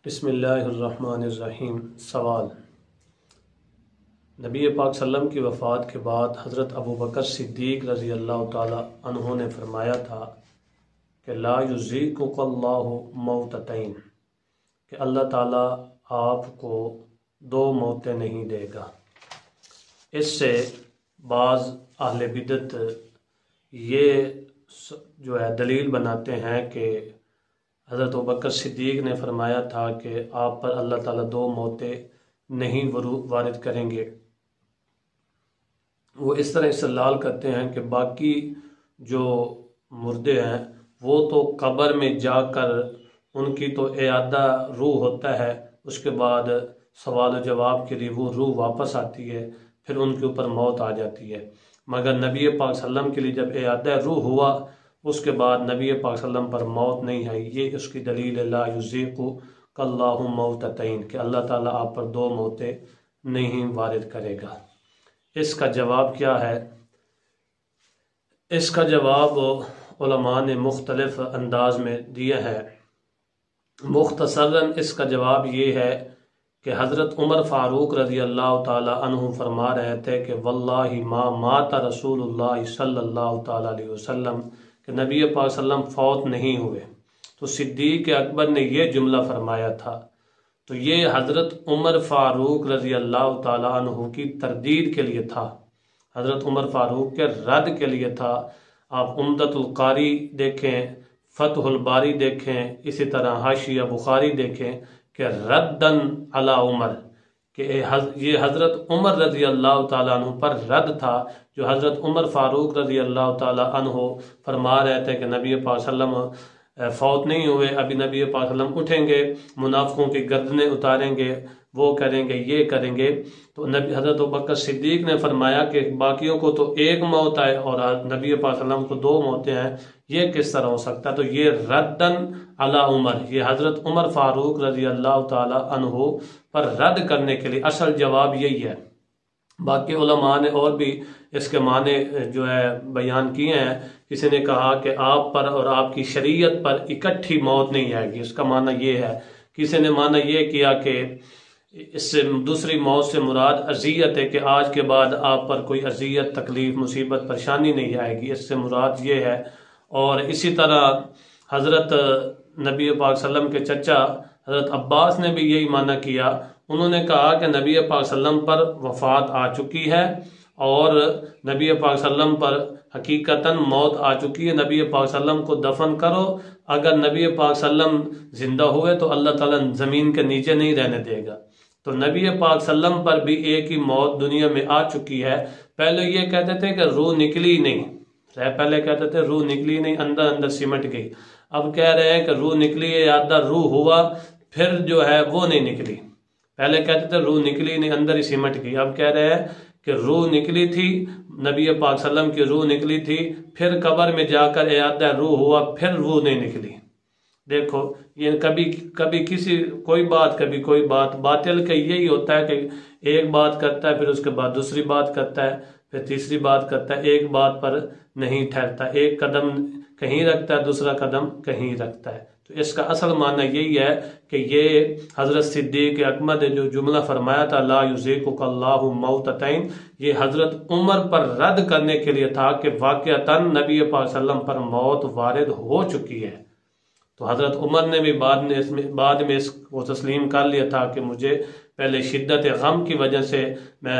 بسم اللہ الرحمن الرحیم۔ سوال: نبی پاک صلی اللہ علیہ وسلم کی وفات کے بعد حضرت ابوبکر صدیق رضی اللہ تعالی عنہ نے فرمایا تھا کہ لا یذیقک اللہ موتتین، کہ اللہ تعالیٰ آپ کو دو موتیں نہیں دے گا۔ اس سے بعض اہل بدعت یہ جو ہے دلیل بناتے ہیں کہ حضرت ابوبکر صدیق نے فرمایا تھا کہ آپ پر اللہ تعالیٰ دو موتیں نہیں وارد کریں گے۔ وہ اس طرح استدلال کرتے ہیں کہ باقی جو مردے ہیں وہ تو قبر میں جا کر ان کی تو اعادہ روح ہوتا ہے، اس کے بعد سوال و جواب کے لیے وہ روح واپس آتی ہے، پھر ان کے اوپر موت آ جاتی ہے۔ مگر نبی پاک صلی اللہ علیہ وسلم کے لیے جب اعادہ روح ہوا اس کے بعد نبی پاک صلی اللہ علیہ وسلم پر موت نہیں آئی۔ یہ اس کی دلیل ہے لا یذیقک اللہ موتتین، کہ اللہ تعالیٰ آپ پر دو موتیں نہیں وارد کرے گا۔ اس کا جواب کیا ہے؟ اس کا جواب علماء نے مختلف انداز میں دیا ہے۔ مختصراً اس کا جواب یہ ہے کہ حضرت عمر فاروق رضی اللہ تعالی عنہ فرما رہے تھے کہ واللہ ما مات رسول اللہ صلی اللہ تعالی علیہ وسلم، کہ نبی پاک صلی اللہ علیہ وسلم فوت نہیں ہوئے۔ تو صدیق اکبر نے یہ جملہ فرمایا تھا، تو یہ حضرت عمر فاروق رضی اللہ تعالی عنہ کی تردید کے لیے تھا، حضرت عمر فاروق کے رد کے لیے تھا۔ آپ عمدۃ القاری دیکھیں، فتح الباری دیکھیں، اسی طرح حاشیہ بخاری دیکھیں کہ ردن علی عمر، کہ یہ حضرت عمر رضی اللہ تعالیٰ عنہ پر رد تھا، جو حضرت عمر فاروق رضی اللہ تعالیٰ عنہ فرما رہے تھے کہ نبی پاک صلی اللہ علیہ وسلم فوت نہیں ہوئے، ابھی نبی پاک صلی اللہ علیہ وسلم اٹھیں گے، منافقوں کی گردنیں اتاریں گے، وہ کریں گے، یہ کریں گے۔ تو حضرت ابوبکر صدیق نے فرمایا کہ باقیوں کو تو ایک موت آئے اور نبی پاک صلی اللہ علیہ وسلم کو دو موتیں ہیں، یہ کس طرح ہو سکتا ہے؟ تو یہ ردن علی عمر، یہ حضرت عمر فاروق رضی اللہ تعالی عنہ پر رد کرنے کے لیے اصل جواب یہی ہے۔ باقی علماء نے اور بھی اس کے معنی جو ہے بیان کیے ہیں۔ کسی نے کہا کہ آپ پر اور آپ کی شریعت پر اکٹھی موت نہیں آئے گی، اس کا معنی یہ ہے۔ کسی نے معنی یہ کیا کہ اس سے دوسری موت سے مراد اذیت ہے، کہ آج کے بعد آپ پر کوئی اذیت، تکلیف، مصیبت، پریشانی نہیں آئے گی، اس سے مراد یہ ہے۔ اور اسی طرح حضرت نبی پاک صلی اللہ علیہ وسلم کے چچا حضرت عباس نے بھی یہی معنی کیا۔ انہوں نے کہا کہ نبی پاک صلی اللہ علیہ وسلم پر وفات آ چکی ہے اور نبی پاک صلی اللہ علیہ وسلم پر حقیقتاً موت آ چکی ہے، نبی پاک صلی اللہ علیہ وسلم کو دفن کرو۔ اگر نبی پاک صلی اللہ علیہ وسلم زندہ ہوئے تو اللہ تعالیٰ زمین کے نیچے نہیں رہنے دے گا۔ تو نبی پاک صلی اللہ علیہ وسلم پر بھی ایک ہی موت دنیا میں آ چکی ہے۔ پہلے یہ کہتے تھے کہ روح نکلی نہیں، پہلے کہتے تھے روح نکلی نہیں، اندر اندر سمٹ گئی۔ اب کہہ رہے ہیں کہ روح نکلی ہے، آدھا روح ہوا، پھر جو ہے وہ نہیں نکلی۔ پہلے کہتے تھے روح نکلی نہیں، اندر ہی سمٹ گئی، اب کہہ رہے ہیں کہ روح نکلی تھی، نبی پاک صلی اللہ علیہ وسلم کی روح نکلی تھی، پھر قبر میں جا کر اعادہ روح ہوا، پھر روح نہیں نکلی۔ دیکھو یہ کبھی کوئی بات باطل کا یہی ہوتا ہے کہ ایک بات کرتا ہے، پھر اس کے بعد دوسری بات کرتا ہے، پھر تیسری بات کرتا ہے، ایک بات پر نہیں ٹھہرتا، ایک قدم کہیں رکھتا ہے، دوسرا قدم کہیں رکھتا ہے۔ تو اس کا اصل معنی یہی ہے کہ یہ حضرت صدیق اکبر نے جو جملہ فرمایا تھا لا یذیقک اللہ موتتین، یہ حضرت عمر پر رد کرنے کے لیے تھا کہ واقعتاً نبی پاک صلی اللہ علیہ وسلم پر موت وارد ہو چکی ہے۔ تو حضرت عمر نے بھی بعد میں اس کو تسلیم کر لیا تھا کہ مجھے پہلے شدت غم کی وجہ سے میں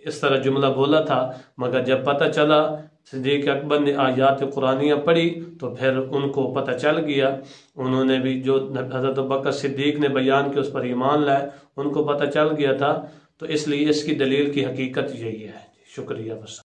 اس طرح جملہ بولا تھا، مگر جب پتہ چلا، صدیق اکبر نے آیات قرآنیہ پڑھی تو پھر ان کو پتہ چل گیا، انہوں نے بھی جو حضرت ابوبکر صدیق نے بیان کیا اس پر ایمان لائے، ان کو پتہ چل گیا تھا۔ تو اس لیے اس کی دلیل کی حقیقت یہی ہے۔ شکریہ بس۔